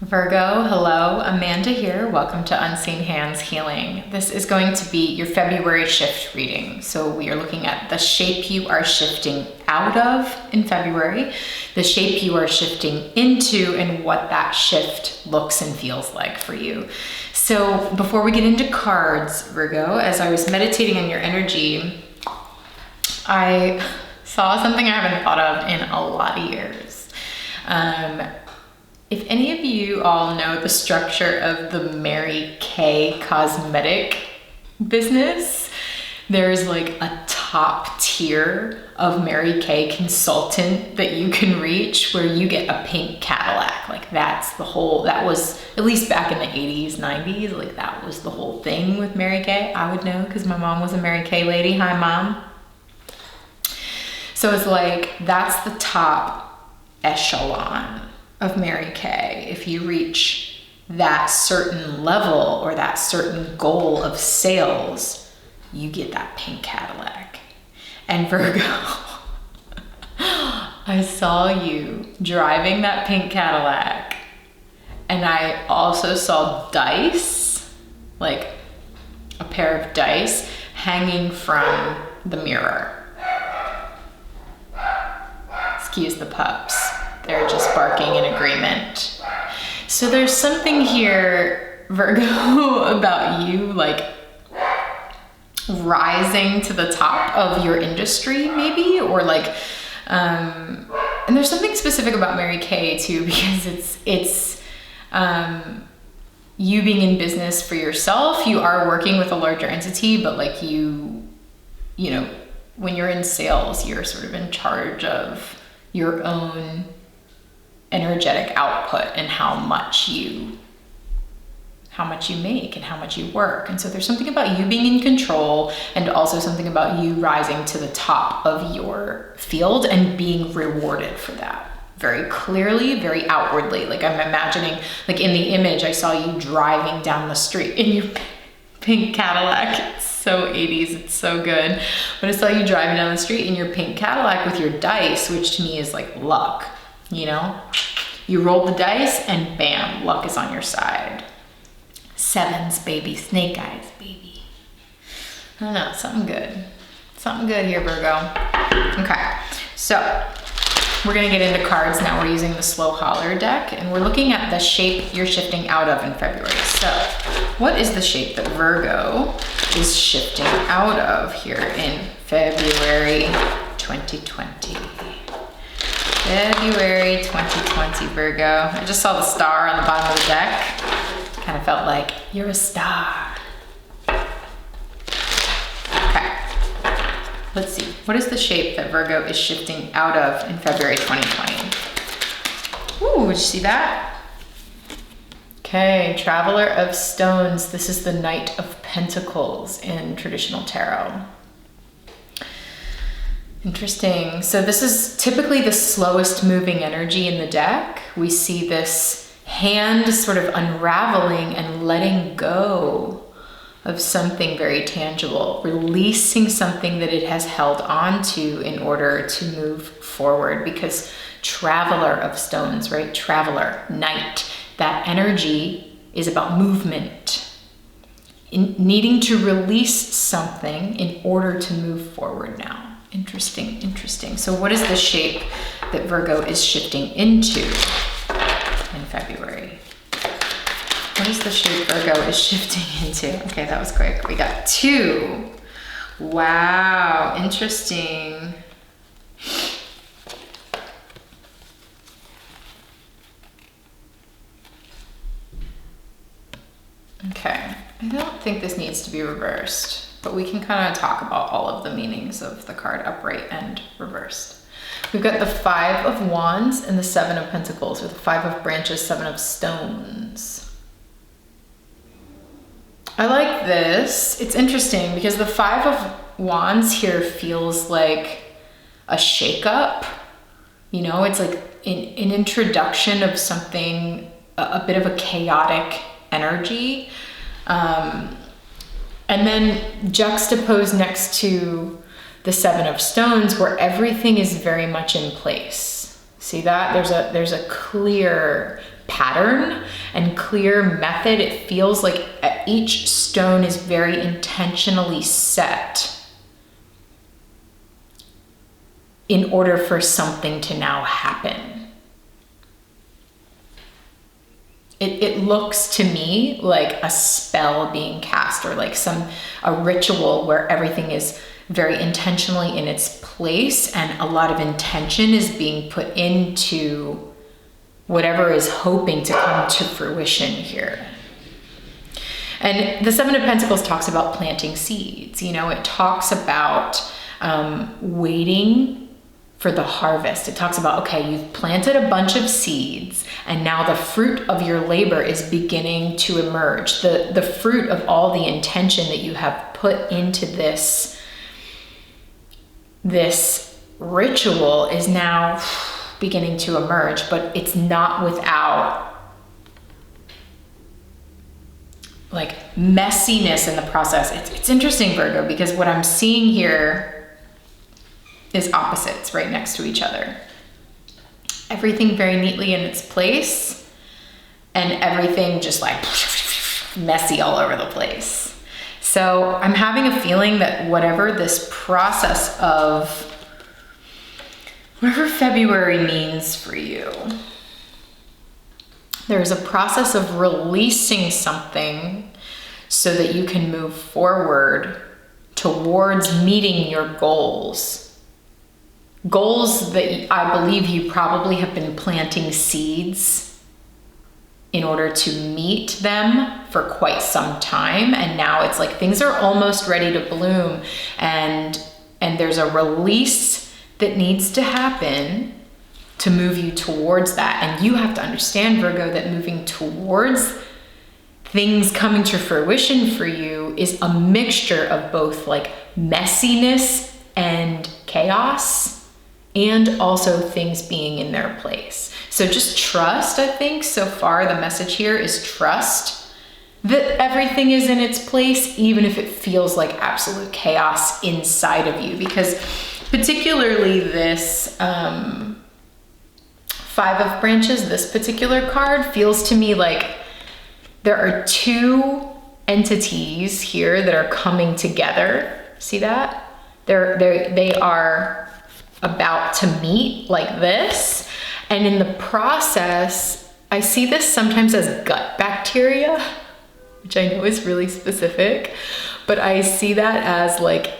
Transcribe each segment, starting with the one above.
Virgo, hello, Amanda here. Welcome to Unseen Hands Healing. This is going to be your February shift reading. So we are looking at the shape you are shifting out of in February, the shape you are shifting into, and what that shift looks and feels like for you. So before we get into cards, Virgo, as I was meditating on your energy, I saw something I haven't thought of in a lot of years. If any of you all know the structure of the Mary Kay cosmetic business, there's like a top tier of Mary Kay consultant that you can reach where you get a pink Cadillac. Like that was, at least back in the 80s, 90s, like that was the whole thing with Mary Kay. I would know because my mom was a Mary Kay lady. Hi, Mom. So it's like, that's the top echelon of Mary Kay. If you reach that certain level or that certain goal of sales, you get that pink Cadillac. And Virgo, I saw you driving that pink Cadillac, and I also saw dice, like a pair of dice hanging from the mirror. Excuse the pups. They're just barking in agreement. So there's something here, Virgo, about you like rising to the top of your industry maybe, or like, and there's something specific about Mary Kay too, because it's you being in business for yourself. You are working with a larger entity, but like you know, when you're in sales, you're sort of in charge of your own energetic output and how much you make and how much you work. And so there's something about you being in control, and also something about you rising to the top of your field and being rewarded for that very clearly, very outwardly. Like I'm imagining, like in the image, I saw you driving down the street in your pink Cadillac. It's so 80s, it's so good. But I saw you driving down the street in your pink Cadillac with your dice, which to me is like luck. You know, you roll the dice and bam, luck is on your side. Sevens, baby, snake eyes, baby. I don't know, something good here, Virgo. Okay, so we're gonna get into cards now. We're using the Slow Holler deck, and we're looking at the shape you're shifting out of in February. So what is the shape that Virgo is shifting out of here in February 2020? February 2020, Virgo. I just saw the star on the bottom of the deck. Kind of felt like you're a star. Okay. Let's see. What is the shape that Virgo is shifting out of in February 2020? Ooh, did you see that? Okay, Traveler of Stones. This is the Knight of Pentacles in traditional tarot. Interesting. So this is typically the slowest moving energy in the deck. We see this hand sort of unraveling and letting go of something very tangible, releasing something that it has held on to in order to move forward. Because Traveler of Stones, right? Traveler, knight, that energy is about movement, in needing to release something in order to move forward now. Interesting. So what is the shape that Virgo is shifting into in February? What is the shape Virgo is shifting into? Okay, that was quick. We got 2. Wow, interesting. Okay, I don't think this needs to be reversed, but we can kind of talk about all of the meanings of the card upright and reversed. We've got the 5 of Wands and the 7 of Pentacles, or the 5 of Branches, 7 of Stones. I like this. It's interesting because the 5 of Wands here feels like a shakeup. You know, it's like an introduction of something, a bit of a chaotic energy. And then juxtaposed next to the 7 of Stones, where everything is very much in place. See that? There's a clear pattern and clear method. It feels like each stone is very intentionally set in order for something to now happen. It looks to me like a spell being cast, or like a ritual where everything is very intentionally in its place and a lot of intention is being put into whatever is hoping to come to fruition here. And the Seven of Pentacles talks about planting seeds. You know, it talks about waiting for the harvest. It talks about, okay, you've planted a bunch of seeds and now the fruit of your labor is beginning to emerge. The fruit of all the intention that you have put into this ritual is now beginning to emerge, but it's not without like messiness in the process. It's interesting, Virgo, because what I'm seeing here is opposites right next to each other. Everything very neatly in its place and everything just like messy all over the place. So I'm having a feeling that whatever this process of, whatever February means for you, there's a process of releasing something so that you can move forward towards meeting your goals. Goals that I believe you probably have been planting seeds in order to meet them for quite some time. And now it's like things are almost ready to bloom, and there's a release that needs to happen to move you towards that. And you have to understand, Virgo, that moving towards things coming to fruition for you is a mixture of both like messiness and chaos, and also things being in their place. So just trust, I think so far the message here is trust that everything is in its place, even if it feels like absolute chaos inside of you. Because particularly this Five of Branches, this particular card feels to me like there are two entities here that are coming together. See that? They are about to meet like this. And in the process, I see this sometimes as gut bacteria, which I know is really specific, but I see that as like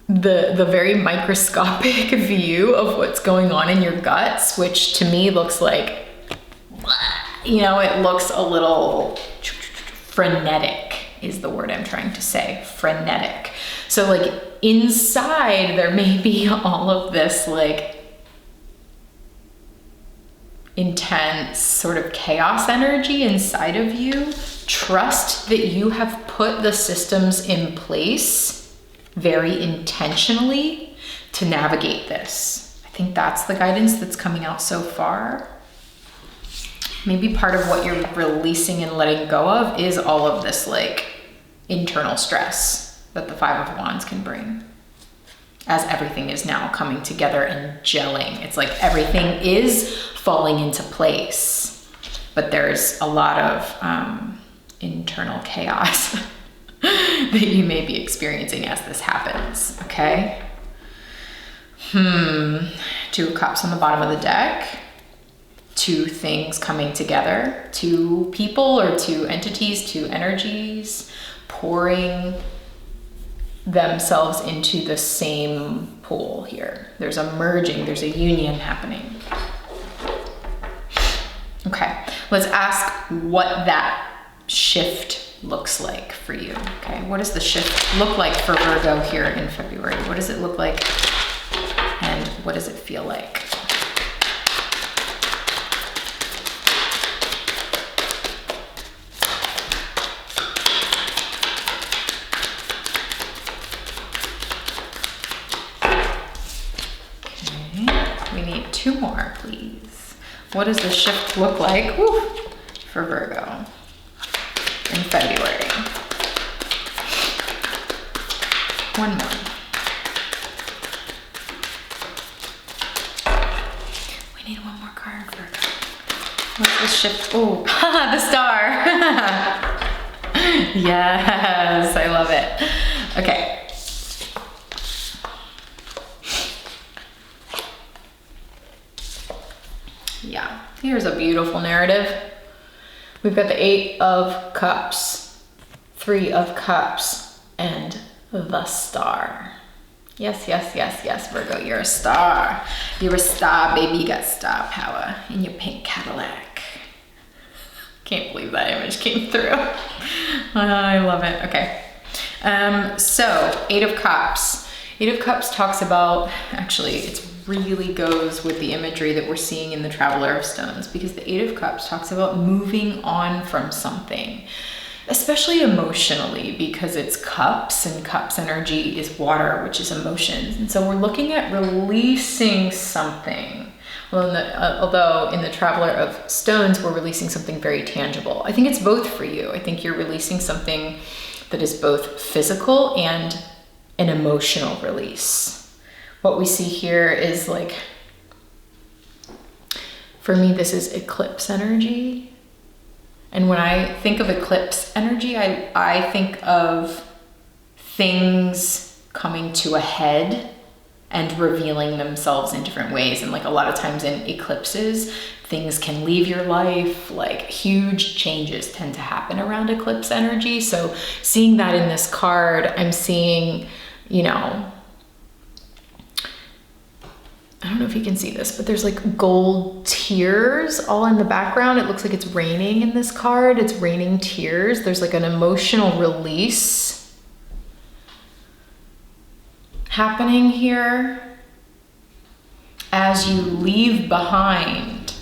the very microscopic view of what's going on in your guts, which to me looks like, you know, it looks a little frenetic is the word I'm trying to say, frenetic. So like inside there may be all of this like intense sort of chaos energy inside of you. Trust that you have put the systems in place very intentionally to navigate this. I think that's the guidance that's coming out so far. Maybe part of what you're releasing and letting go of is all of this like internal stress that the Five of Wands can bring, as everything is now coming together and gelling. It's like everything is falling into place, but there's a lot of internal chaos that you may be experiencing as this happens, okay? Two of Cups on the bottom of the deck. Two things coming together. Two people or two entities, two energies pouring themselves into the same pool here. There's a merging, there's a union happening. Okay, let's ask what that shift looks like for you. Okay, what does the shift look like for Virgo here in February? What does it look like and what does it feel like? Two more, please. What does the shift look like for Virgo in February? One more. We need one more card, Virgo. What's this shift? Oh, the star. Yes, I love it. Okay. Yeah, here's a beautiful narrative. We've got the 8 of Cups, 3 of Cups, and the Star. Yes, yes, yes, yes, Virgo, you're a star. You're a star, baby. You got star power in your pink Cadillac. Can't believe that image came through. I love it. Okay. So 8 of Cups. 8 of Cups talks about, actually, it really goes with the imagery that we're seeing in the Traveler of Stones, because the 8 of Cups talks about moving on from something, especially emotionally, because it's cups, and cups energy is water, which is emotions. And so we're looking at releasing something. Well, although in the Traveler of Stones, we're releasing something very tangible. I think it's both for you. I think you're releasing something that is both physical and an emotional release. What we see here is, like, for me, this is eclipse energy. And when I think of eclipse energy, I think of things coming to a head and revealing themselves in different ways. And like a lot of times in eclipses, things can leave your life, like huge changes tend to happen around eclipse energy. So seeing that in this card, I'm seeing, you know, I don't know if you can see this, but there's like gold tears all in the background. It looks like it's raining in this card. It's raining tears. There's like an emotional release happening here as you leave behind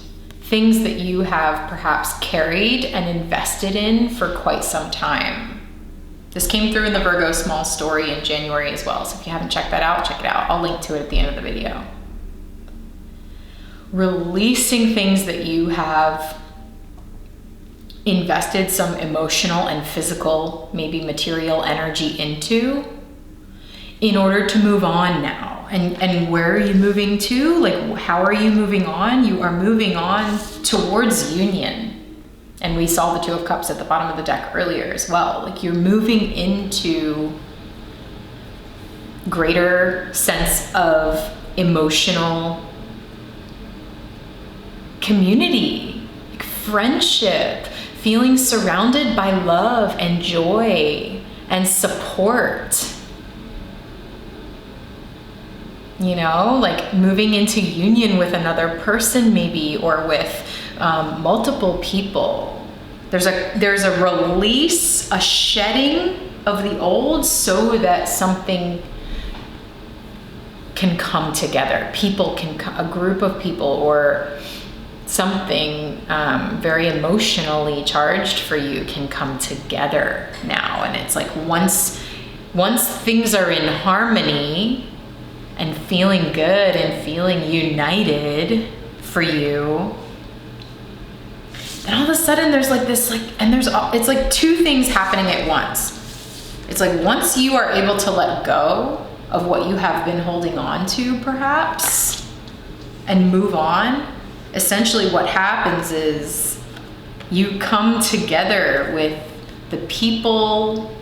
things that you have perhaps carried and invested in for quite some time. This came through in the Virgo small story in January as well. So if you haven't checked that out, check it out. I'll link to it at the end of the video. Releasing things that you have invested some emotional and physical, maybe material energy into, in order to move on now. And where are you moving to? Like, how are you moving on? You are moving on towards union. And we saw the 2 of Cups at the bottom of the deck earlier as well. Like, you're moving into greater sense of emotional community, like friendship, feeling surrounded by love and joy and support. You know, like moving into union with another person maybe, or with multiple people. There's a release, a shedding of the old so that something can come together. People can, a group of people or something very emotionally charged for you can come together now. And it's like once things are in harmony and feeling good and feeling united for you, then all of a sudden there's like this, like, and it's like 2 things happening at once. It's like once you are able to let go of what you have been holding on to perhaps and move on, essentially what happens is you come together with the people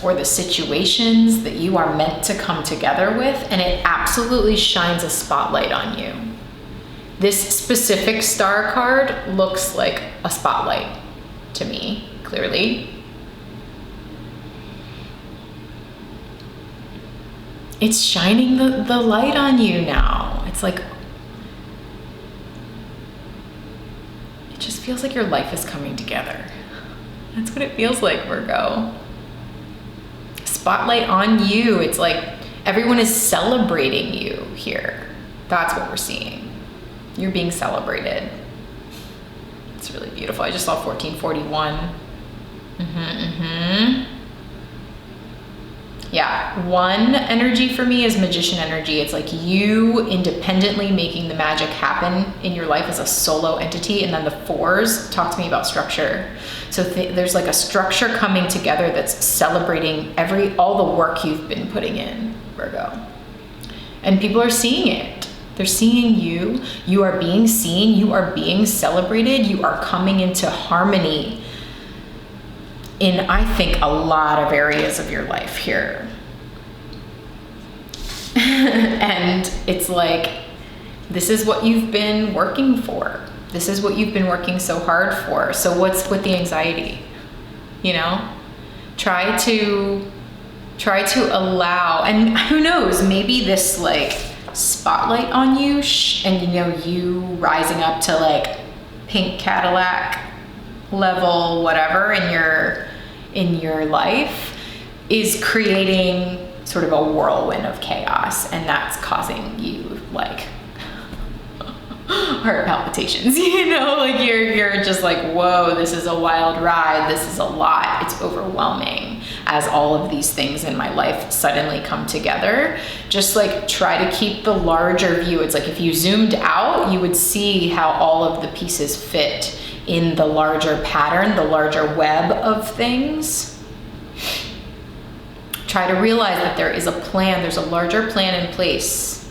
or the situations that you are meant to come together with, and it absolutely shines a spotlight on you. This specific star card looks like a spotlight to me, clearly. It's shining the light on you now. It's like, it just feels like your life is coming together. That's what it feels like, Virgo. Spotlight on you. It's like everyone is celebrating you here. That's what we're seeing. You're being celebrated. It's really beautiful. I just saw 1441. Yeah, 1 energy for me is magician energy. It's like you independently making the magic happen in your life as a solo entity. And then the 4s talk to me about structure. So there's like a structure coming together that's celebrating all the work you've been putting in, Virgo. And people are seeing it. They're seeing you. You are being seen. You are being celebrated. You are coming into harmony in, I think, a lot of areas of your life here. And it's like, this is what you've been working for. This is what you've been working so hard for. So what's with the anxiety? You know, try to allow, and who knows, maybe this like spotlight on you and you know, you rising up to like pink Cadillac level, whatever, in your life is creating sort of a whirlwind of chaos, and that's causing you like heart palpitations, you know, like you're just like, whoa, this is a wild ride, this is a lot, it's overwhelming as all of these things in my life suddenly come together. Just like try to keep the larger view. It's like if you zoomed out, you would see how all of the pieces fit in the larger pattern, the larger web of things. Try to realize that there is a plan, there's a larger plan in place,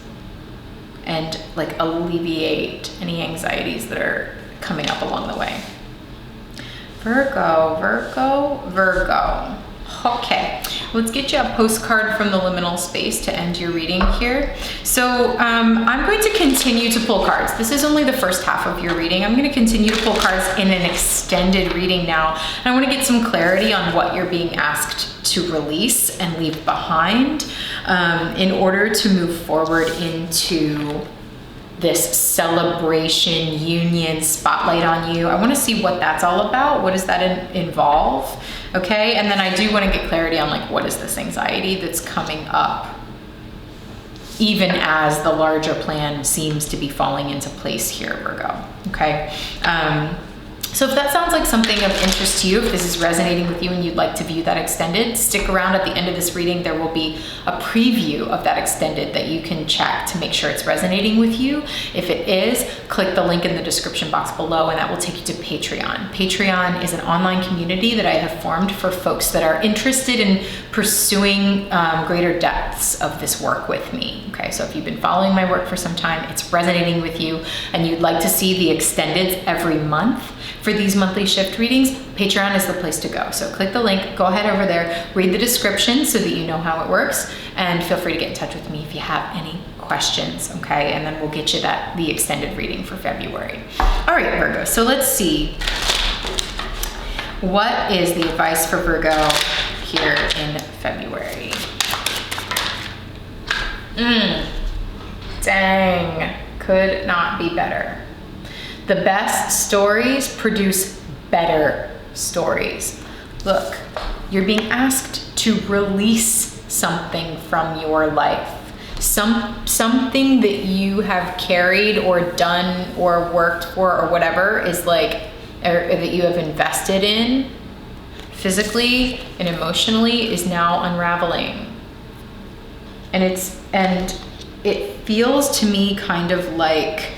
and like alleviate any anxieties that are coming up along the way. Virgo. Okay, let's get you a postcard from the liminal space to end your reading here. So I'm going to continue to pull cards. This is only the first half of your reading. I'm going to continue to pull cards in an extended reading now. And I want to get some clarity on what you're being asked to release and leave behind in order to move forward into this celebration, union, spotlight on you. I want to see what that's all about. What does that involve? Okay, and then I do want to get clarity on like, what is this anxiety that's coming up, even as the larger plan seems to be falling into place here, Virgo. Okay. So if that sounds like something of interest to you, if this is resonating with you and you'd like to view that extended, stick around. At the end of this reading. There will be a preview of that extended that you can check to make sure it's resonating with you. If it is, click the link in the description box below and that will take you to Patreon. Patreon is an online community that I have formed for folks that are interested in pursuing greater depths of this work with me. Okay, so if you've been following my work for some time, it's resonating with you, and you'd like to see the extendeds every month for these monthly shift readings, Patreon is the place to go. So click the link, go ahead over there, read the description so that you know how it works, and feel free to get in touch with me if you have any questions, okay? And then we'll get you the extended reading for February. All right, Virgo, so let's see. What is the advice for Virgo here in February? Dang, could not be better. The best stories produce better stories. Look, you're being asked to release something from your life. Something that you have carried or done or worked for or whatever is like, or that you have invested in physically and emotionally is now unraveling. And it feels to me kind of like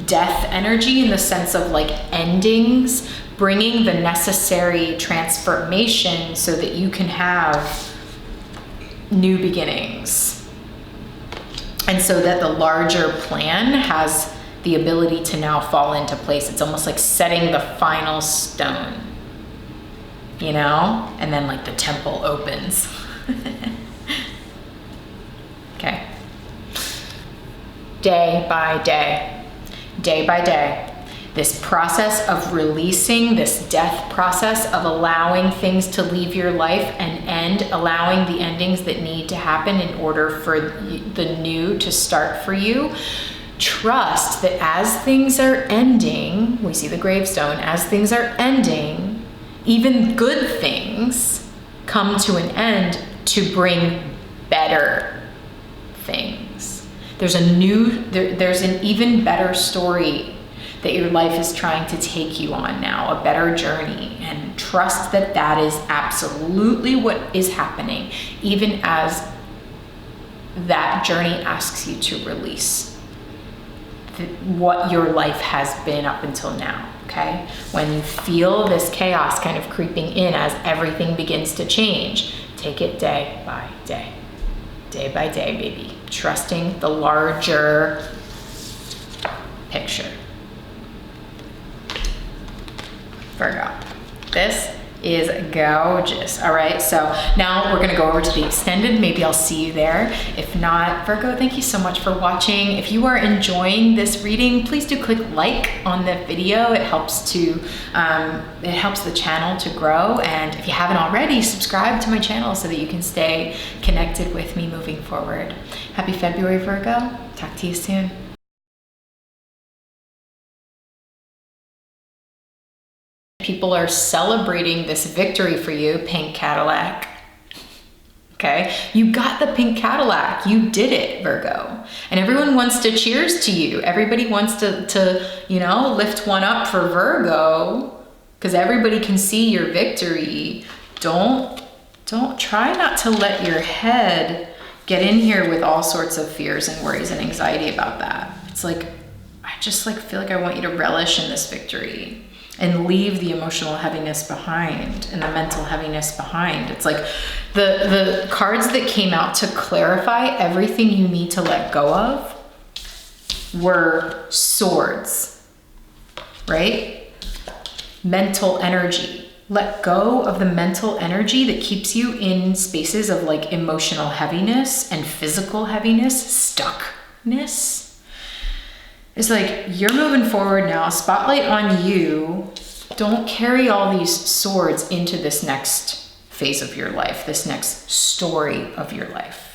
death energy, in the sense of like endings, bringing the necessary transformation so that you can have new beginnings. And so that the larger plan has the ability to now fall into place. It's almost like setting the final stone, you know? And then like the temple opens. Okay. Day by day. Day by day, this process of releasing, this death process of allowing things to leave your life and end, allowing the endings that need to happen in order for the new to start for you. Trust that as things are ending, we see the gravestone, as things are ending, even good things come to an end to bring better things. There's an even better story that your life is trying to take you on now, a better journey, and trust that that is absolutely what is happening, even as that journey asks you to release what your life has been up until now, okay? When you feel this chaos kind of creeping in as everything begins to change, take it day by day. Day by day, baby. Trusting the larger picture. Virgo, this is gorgeous. All right, so now we're gonna go over to the extended. Maybe I'll see you there. If not, Virgo, thank you so much for watching. If you are enjoying this reading, please do click like on the video. It helps the channel to grow. And if you haven't already, subscribe to my channel so that you can stay connected with me moving forward. Happy February, Virgo. Talk to you soon. People are celebrating this victory for you, pink Cadillac. Okay, you got the pink Cadillac. You did it, Virgo. And everyone wants to cheers to you. Everybody wants to lift one up for Virgo because everybody can see your victory. Don't try not to let your head get in here with all sorts of fears and worries and anxiety about that. It's like, I just feel like I want you to relish in this victory and leave the emotional heaviness behind and the mental heaviness behind. It's like the cards that came out to clarify everything you need to let go of were swords, right? Mental energy. Let go of the mental energy that keeps you in spaces of like emotional heaviness and physical heaviness, stuckness. It's like, you're moving forward now, spotlight on you. Don't carry all these swords into this next phase of your life, this next story of your life.